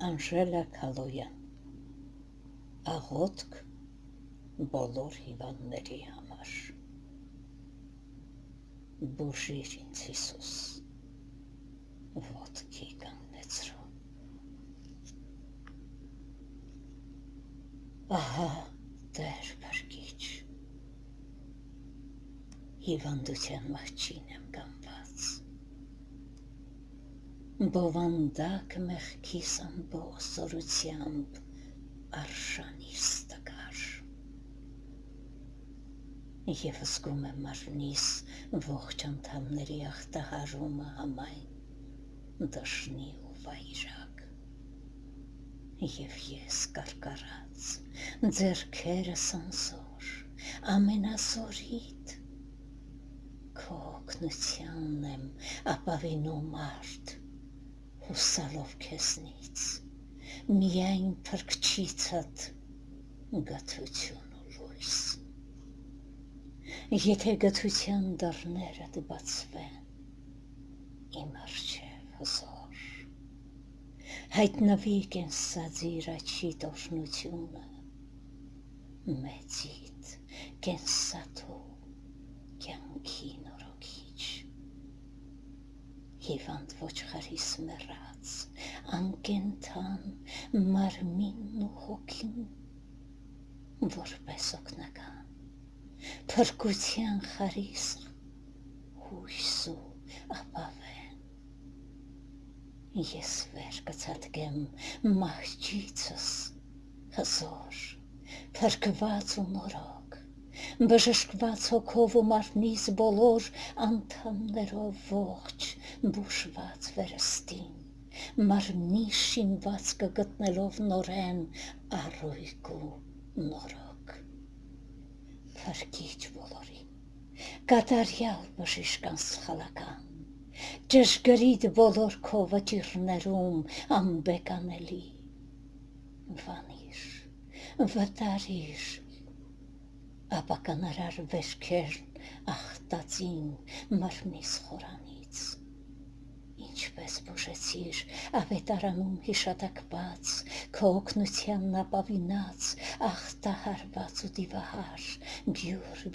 Անժելա Քալոյան աղոթք բոլոր հիվանդների համար բուժիր ինձ Հիսուս ոտքի կանգնեցրու ահա Տեր փրկիչ հիվանդության մահճին եմ կանգնված բովանդակ մեղքիս ամբողջ զորությամբ արշանիս տկար և զգում եմ մարմնիս ողջ անդամների ախտահարումը համայն դաշնի ու վայրակ և ես կարկառած ձեռքերս անզոր ամենազորիդ քո օգնությանն եմ ապավինում արդ հուսալով քեզնից միայն փրկչիցդ գթություն ու լույս եթե գթության դռներդ բացվեն իմ առջև հզոր հայտնվի կենսածիր աչի տոշնությունը մեծիդ կենսատու կյանքի նորոգիչ հիվանդ ոչխարիս մեռած անկենդան մարմինն ու հոգին որպես օգնական փրկության խարիսխ հույս ու ապավեն ես վեր կցատկեմ մահճիցս հզոր փրկված ու նորոգ բժշկված հոգով ու մարմնիս բոլոր անդամներով ողջ բուժված վերստին մարմնի շինվածքը գտնելով նորեն առույգ ու նորոգ փրկիչ բոլորին կատարյալ բժիշկ անսխալական ճշգրիտ բոլոր քո վճիռներում անբեկանելի վանիր վտարիր ապականարար վերքերն ախտածին մարմնիս խորանից ինչպես բուժեցիր ավետարանում հիշատակված քո օգնությանն ապավինած ախտահարված ու դիվահար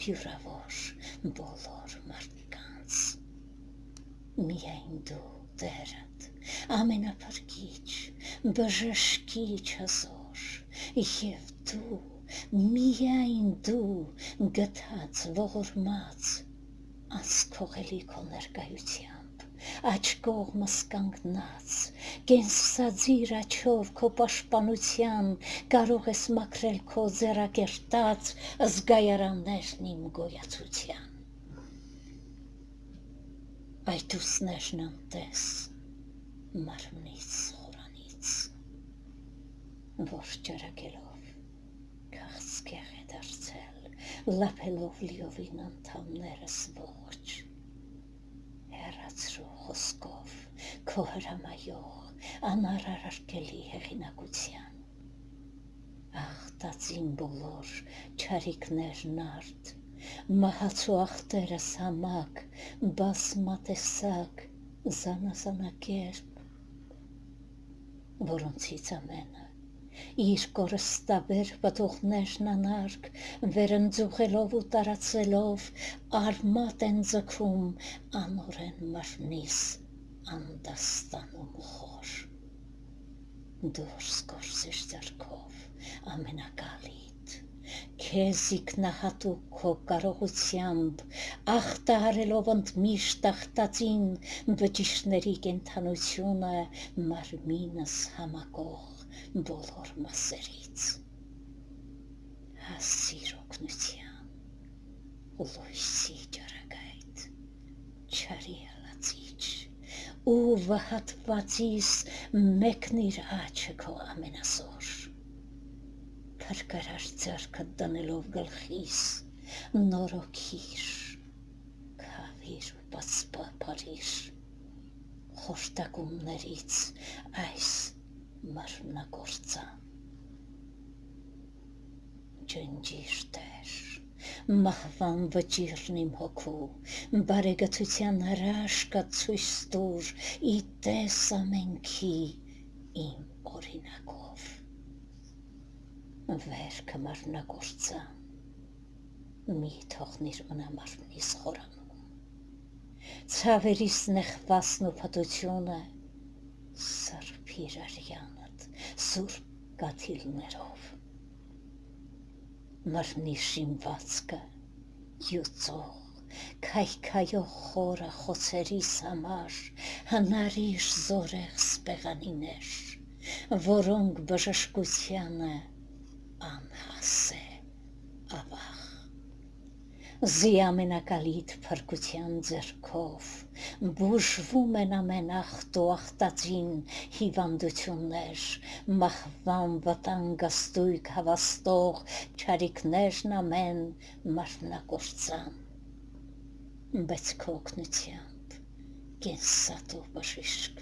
բյուրավոր բոլոր մարդկանց միայն դու Տերդ ամենափրկիչ բժշկիչ հզոր և դու միայն դու գթած ողորմած անսքողելի քո ներկայությամբ աջ կողմս կանգնած կենսածիր աչով քո պաշտպանության կարող ես մաքրել քո ձեռակերտած զգայարաններն իմ գոյացության այդ ուսներն անտես մարմնից խորանից որ ճարակելով քաղցկեղ է դարձել լափելով լիովին անդամներս ողջ հեռացրու խոսքով քո հրամայող անարարարկելի հեղինակության ախտածին բոլոր չարիքներն արդ մահացու ախտերս համակ բազմատեսակ զանազանակերպ որոնցից ամենը իր կորստաբեր պտուղներն անարգ վերընձուղելով ու տարածելով արմատ են ձգում անօրեն մարմնիս անդաստանում խոր դուրս գործիր ձեռքով ամենակալիտ քեզ ինքնահատուկ քո կարողությամբ ախտահարելով ընդմիշտ ախտածին բջիջների կենդանությունը մարմինս համակող բոլոր մասերից հասիր օգնության լույսի ճառագայթ չարի հալածիչ ու վհատվածիս մեկնիր աչը քո ամենազոր փրկարար ձեռքդ դնելով գլխիս նորոգիր քավիր ու բացպապարիր խորտակումներից այս մարմնագործան ջնջիր Տեր մահվան վճիռն իմ հոգու բարեգթության հրաշքը ցույց տուր ի տես ամենքի իմ օրինակով, վերքը մարմնագործան, մի թողնիր մնա մարմնիս խորանում, ցավերիս նեղվածն ու փտությունը սրբիր արյանդ սուրբ կաթիլներով, մարմնի շիմվածքը յուծող, քայքայող խորը խոցերիս համար հնարիր զորեղ սպեղանիներ, որոնք բժշկությանը անհաս է ավաղ, զի ամենակալիտ փրկության ձեռքով բուժվում են ամեն ախտ ու ախտածին հիվանդություններ, մահվան վտանգաստույգ հավաստող չարիքներն ամեն մարմնագործան, բայց քո օգնությամբ կենսատու բժիշկ,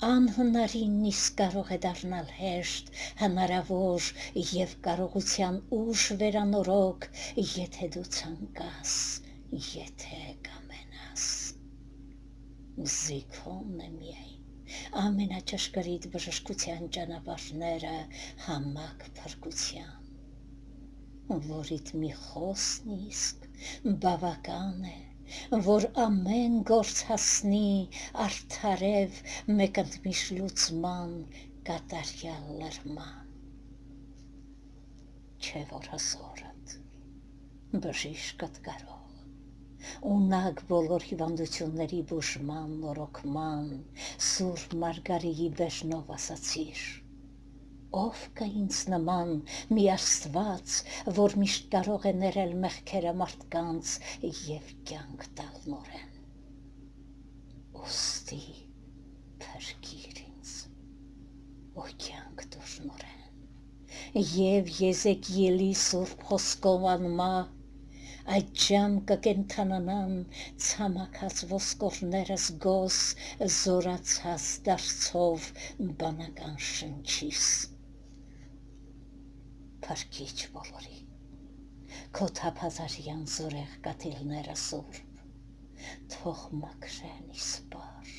անհնարին իսկ կարող է դառնալ հեշտ, հնարավոր և կարողության ուժ վերանորոգ, եթե դու ցանկաս, եթե կամենաս, զիքոն է միայն ամենաճշգրիտ բժշկության ճանապարհները համակ փրկության, որիդ մի խոսքն իսկ բավական է, որ ամեն գործ հասնի արդարև մեկընդմիշ լուծման կատարյալ լրման, չէ որ հզորդ, բժիշկդ կարող, ունակ բոլոր հիվանդությունների բուժման, նորոգման, Սուրբ Մարգարիի բերնով ասացիր, ով կա ինձ նման մի Աստված, որ միշտ կարող է ներել մեղքերը մարդկանց և կյանք տալ նորեն, ուստի փրկիր ինձ ու կյանք տուր նորեն, և Եզեկիելի սուրբ խոսքով անմա, այդժամ կկենդանանան ցամաքած ոսկորներս գոս զորացած դարձով բանական շնչիս, փրկիչ բոլորի, քո թափազարյան զորեղ կաթիլները սուրբ, թող մաքրեն իսպար,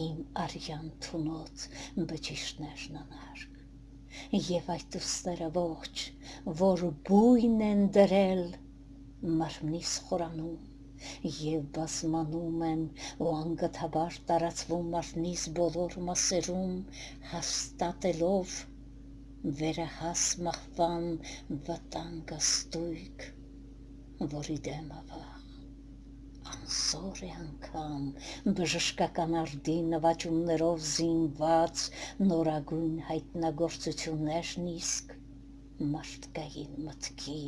իմ արյան թունոտ բջիջներն անարգ, և այդ ուստերը ողջ, որ բույն են դրել մարմնիս խորանում, և բազմանում են ու անգթաբար տարածվում մարմնիս բոլոր մասերում հաստատելով վերահաս մահվան վտանգաստույգ, որի դեմ ավաղ, անզոր է անգամ բժշկական արդի նվաճումներով զինված նորագույն հայտնագործություններն իսկ մարդկային մտքի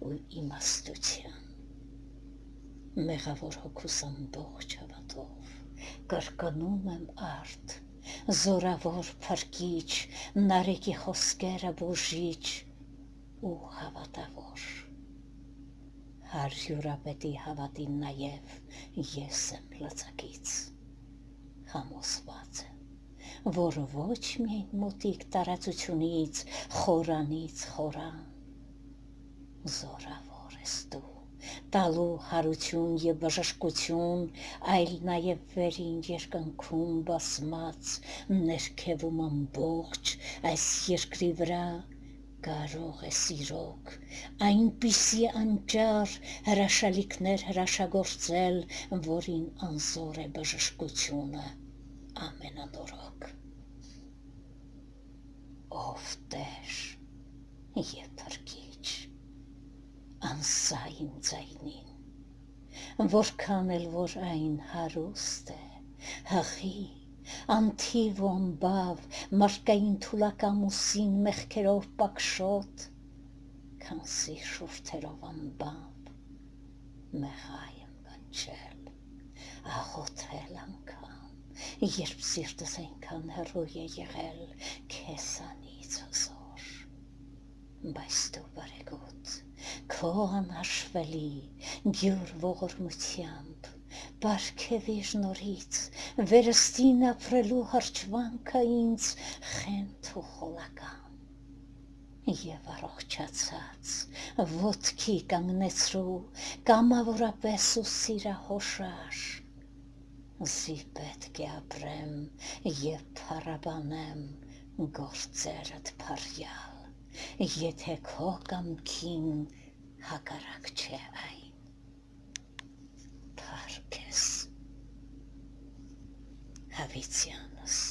ու իմաստության, մեղավոր հոգուս ամբողջ հավատով կրկնում եմ արդ, զորավոր փրկիչ, նարեկի խոսքերը բուժիչ ու հավատավոր, հարյուրապետի հավատին նաև ես եմ լծակից, համոզված եմ, որ ոչ միայն մոտիկ տարածությունից, խորանից խորան, զորավոր ես դու, տալու հարություն և բժշկություն, այլ նաև վերին երկնքում բազմած ներքևում ամբողջ այս երկրի վրա կարող ես իրոք այնպիսի անճար հրաշալիքներ հրաշագործել, որին անզոր է բժշկությունը ամենանորոգ, ով Տեր և փրկիչ, անսա իմ ձայնին, որքան էլ որ այն հարուստ է, հղի, անթիվ ու անբավ, մարդկային թուլակամ ուսին մեղքերով պակշոտ, քանսի շուրթերով անբավ, մեղայ եմ կանչել, աղոթել անգամ, երբ սիրտս այնքան հեռու է եղել քեզանից հզոր, բայց դու բարեգութ, քո անհաշվելի գյուր ողորմությամբ, պարգևիր նորից, վերստին ապրելու հրճվանքը ինձ խենթ ու խոլական, և առողջացած ոտքի կանգնեցրու կամավորապես ու սիրահոշար, զի պետք է ապրեմ և փառաբանեմ գործերդ փառյալ, եթե քո կամքին հակառակ չէ այն։ Փառք ես, Հավիտյանս։